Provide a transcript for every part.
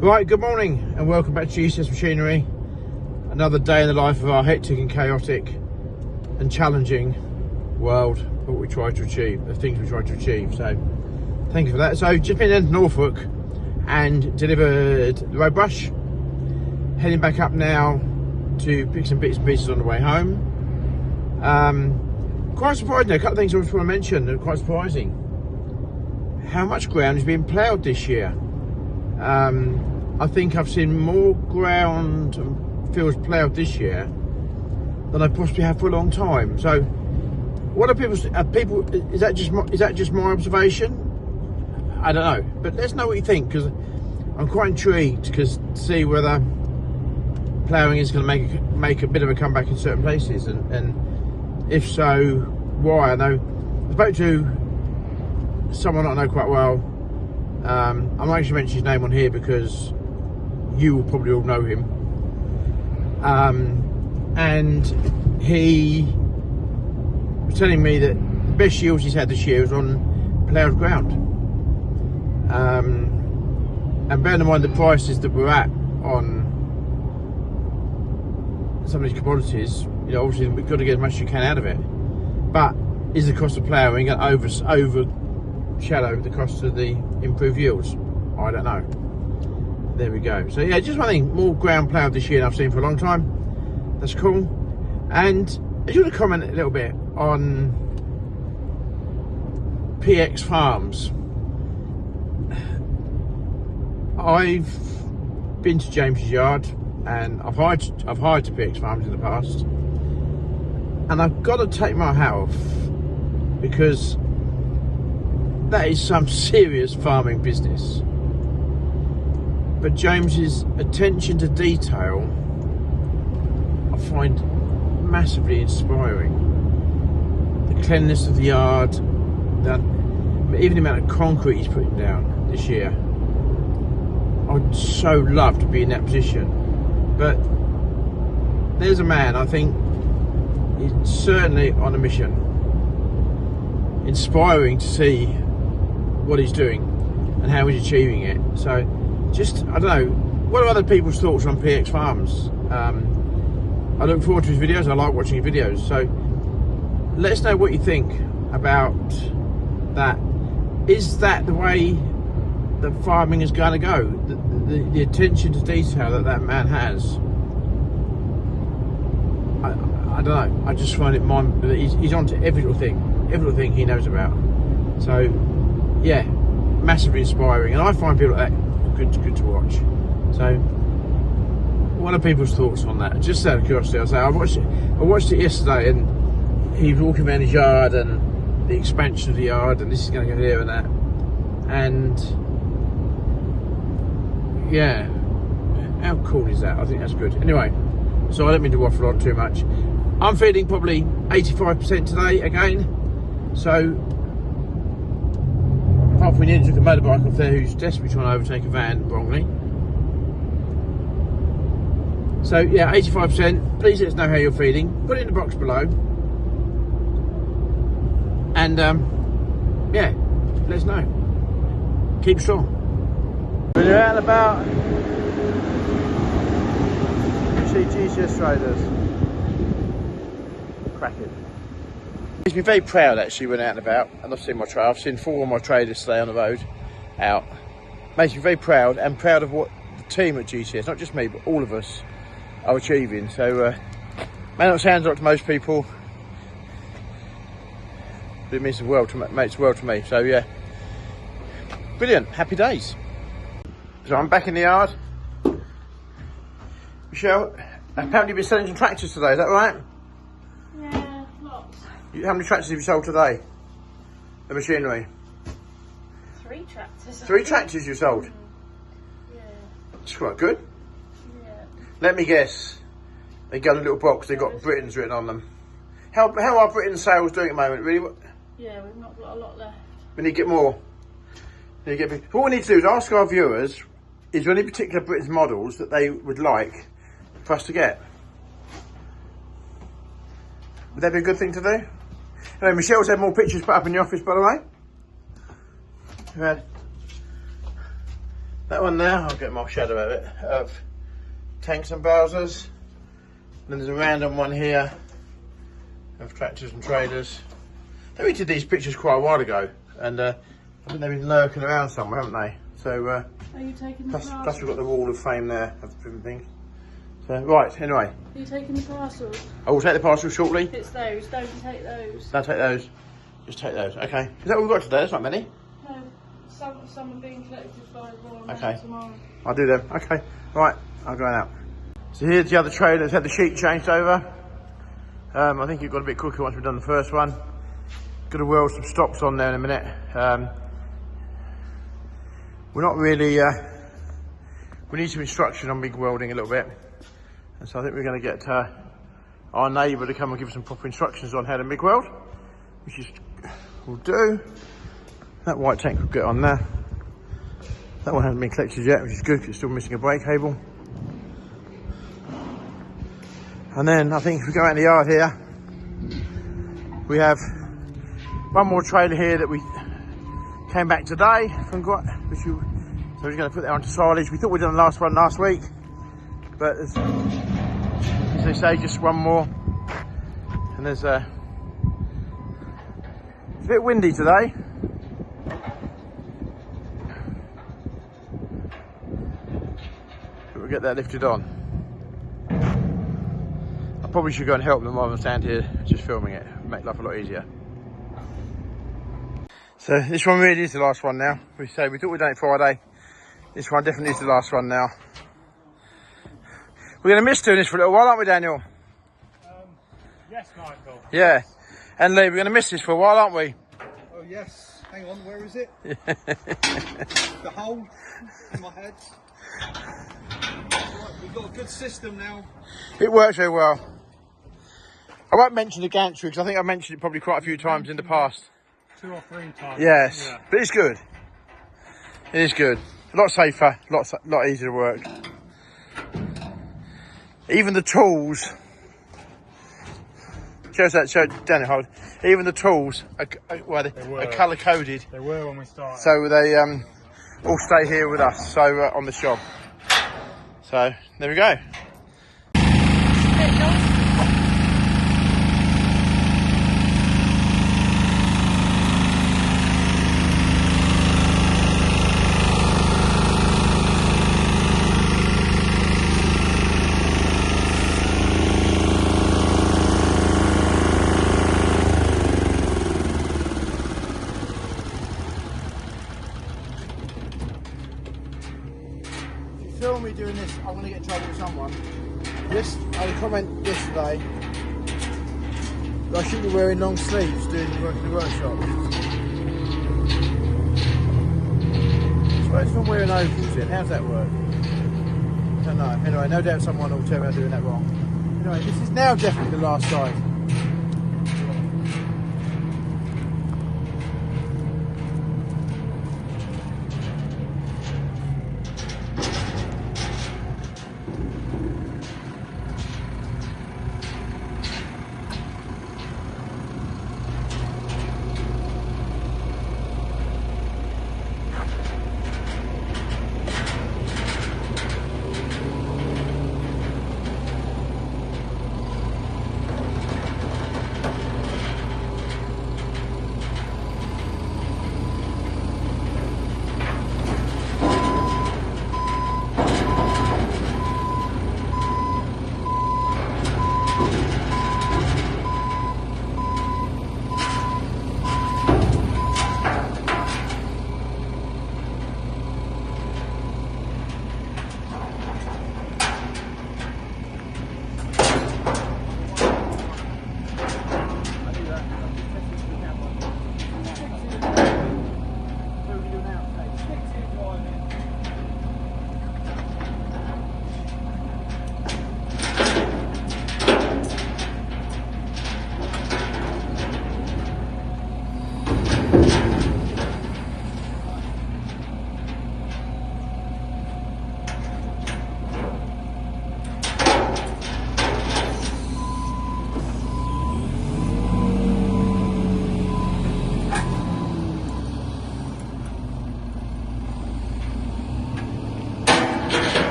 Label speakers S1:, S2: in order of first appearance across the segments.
S1: Right, good morning and welcome back to GCS Machinery. Another day in the life of our hectic and chaotic and challenging world, what we try to achieve, the things we try to achieve. So thank you for that. So just been into Norfolk and delivered the road brush. Heading back up now to pick some bits and pieces on the way home. Quite surprising, a couple of things I just want to mention that are quite surprising. How much ground is being ploughed this year. I think I've seen more ground and fields ploughed this year than I possibly have for a long time. So, what are people? Is that just my observation? I don't know, but let's know what you think, because I'm quite intrigued to see whether ploughing is going to make a bit of a comeback in certain places, and if so, why? I know I spoke to someone I know quite well. I'm not actually mention his name on here because you will probably all know him. And he was telling me that the best yields he's had this year was on ploughed ground. And bearing in mind the prices that we're at on some of these commodities, you know, obviously we've got to get as much as you can out of it. But is the cost of ploughing going to overshadow the cost of the improved yields? I don't know. There we go. So yeah, just one thing, more ground ploughed this year than I've seen for a long time. That's cool. And I just want to comment a little bit on PX Farms. I've been to James's yard and I've hired to PX Farms in the past, and I've got to take my hat off, because that is some serious farming business. But James's attention to detail I find massively inspiring. The cleanliness of the yard, even the amount of concrete he's putting down this year. I'd so love to be in that position. But there's a man, I think he's certainly on a mission. Inspiring to see what he's doing and how he's achieving it. So just, I don't know, what are other people's thoughts on PX Farms? I look forward to his videos. I like watching his videos. So let us know what you think about that. Is that the way that farming is going to go? The attention to detail that man has. I don't know. I just find it he's onto every little thing he knows about. So yeah, massively inspiring, and I find people like that good to watch. So what are people's thoughts on that? Just out of curiosity, I watched it yesterday, and he was walking around his yard and the expansion of the yard, and this is going to go here and that, and yeah, how cool is that? I think that's good. Anyway, so I don't mean to waffle on too much. I'm feeling probably 85% today again. So apart from we nearly took a motorbike off there who's desperately trying to overtake a van wrongly. So yeah, 85%. Please let us know how you're feeling. Put it in the box below. And yeah, let us know. Keep strong. When you're out and about, you see GCS traders. Cracking. Makes me very proud actually when out and about, and I've seen my trade. I've seen 4 of my traders today on the road out. Makes me very proud, and proud of what the team at GCS, not just me, but all of us, are achieving. So may not sound like to most people, but it means the world to me. So yeah, brilliant, happy days. So I'm back in the yard. Michelle, apparently you've been selling some tractors today, is that right?
S2: Yeah, lots.
S1: How many tractors have you sold today? The machinery?
S2: 3 tractors.
S1: 3 tractors you sold?
S2: Yeah.
S1: That's quite good.
S2: Yeah.
S1: Let me guess. They got a little box, they've got Britain's written on them. How are Britain's sales doing at the moment, really?
S2: Yeah, we've not got a lot left.
S1: We need to get more. What we need to do is ask our viewers, is there any particular Britain's models that they would like for us to get? Would that be a good thing to do? Anyway, Michelle's had more pictures put up in the office, by the way. We had That one there, I'll get my shadow of it, of tanks and Bowsers. Then there's a random one here of tractors and trailers. They did these pictures quite a while ago, and I think they've been lurking around somewhere, haven't they? So,
S2: Are you taking the
S1: plus we've got the wall of fame there of different things. So, right, anyway.
S2: Are you taking the parcels?
S1: I will take the parcel shortly.
S2: It's those. Don't take those.
S1: Don't take those. Just take those. Okay. Is that what we've got today? That's not many.
S2: No. Some are being collected by one
S1: Okay.
S2: tomorrow.
S1: I'll do them. Okay. Right. I'll go out. So here's the other trailer that's had the sheet changed over. I think it got a bit quicker once we've done the first one. Got to weld some stops on there in a minute. We're not really, we need some instruction on MIG welding a little bit. And so I think we're going to get our neighbour to come and give us some proper instructions on how to MIG weld, which is, we'll do. That white tank will get on there. That one hasn't been collected yet, which is good because it's still missing a brake cable. And then I think if we go out in the yard here, we have one more trailer here that we came back today from so we're going to put that onto silage. We thought we'd done the last one last week, but as they say, just one more. And there's it's a bit windy today. But we'll get that lifted on. I probably should go and help them rather than stand here just filming it. Make life a lot easier. So this one really is the last one now. We thought we'd done it Friday. This one definitely is the last one now. We're going to miss doing this for a little while, aren't we, Daniel?
S3: Yes, Michael.
S1: Yeah. And Lee, we're going to miss this for a while, aren't we?
S3: Oh yes. Hang on, where is it? The hole in my head. Right, we've got a good system now.
S1: It works very well. I won't mention the gantry because I think I mentioned it probably quite a few times in the past.
S3: 2 or 3 times.
S1: Yes,
S3: Yeah.
S1: but it's good. It is good. A lot safer, lot easier to work. Even the tools. Show Daniel, hold. Even the tools are colour coded.
S3: They were when we started.
S1: So they all stay here with us. So on the shop. So there we go. Film me doing this, I'm going to get in trouble with someone. I had a comment yesterday that I shouldn't be wearing long sleeves doing work in the workshop. Suppose if I'm wearing ovals then, how's that work? I don't know. Anyway, no doubt someone will tell me I'm doing that wrong. Anyway, this is now definitely the last side.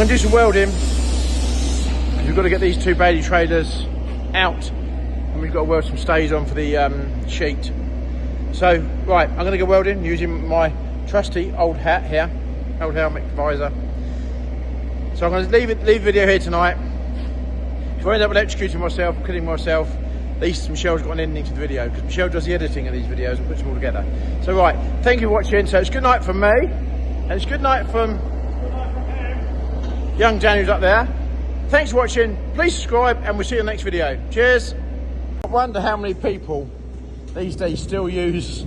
S1: going to do some welding. We've got to get these two Bailey trailers out, and we've got to weld some stays on for the sheet. So, right, I'm going to go welding using my trusty old hat here, old helmet visor. So I'm going to leave the video here tonight. If I end up electrocuting myself, killing myself, at least Michelle's got an ending to the video, because Michelle does the editing of these videos and puts them all together. So right, thank you for watching. So it's good night from me, and it's good night from young Daniel's up there. Thanks for watching. Please subscribe, and we'll see you in the next video. Cheers. I wonder how many people these days still use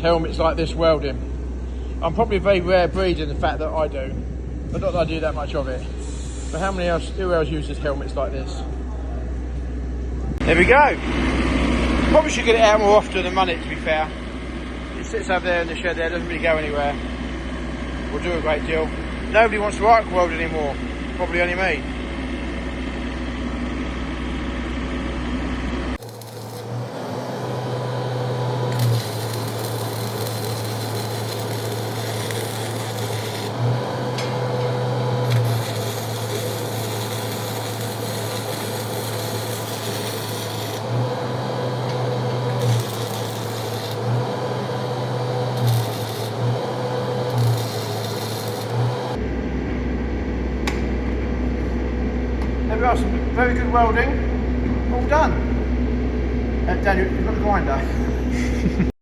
S1: helmets like this welding. I'm probably a very rare breed in the fact that I do, but not that I do that much of it. But who else uses helmets like this? There we go. Probably should get it out more often than money, to be fair. It sits over there in the shed there, doesn't really go anywhere. Will do a great deal. Nobody wants to arc weld anymore. Probably only me. There we are, some very good welding, all done. Daniel, you've got the grinder.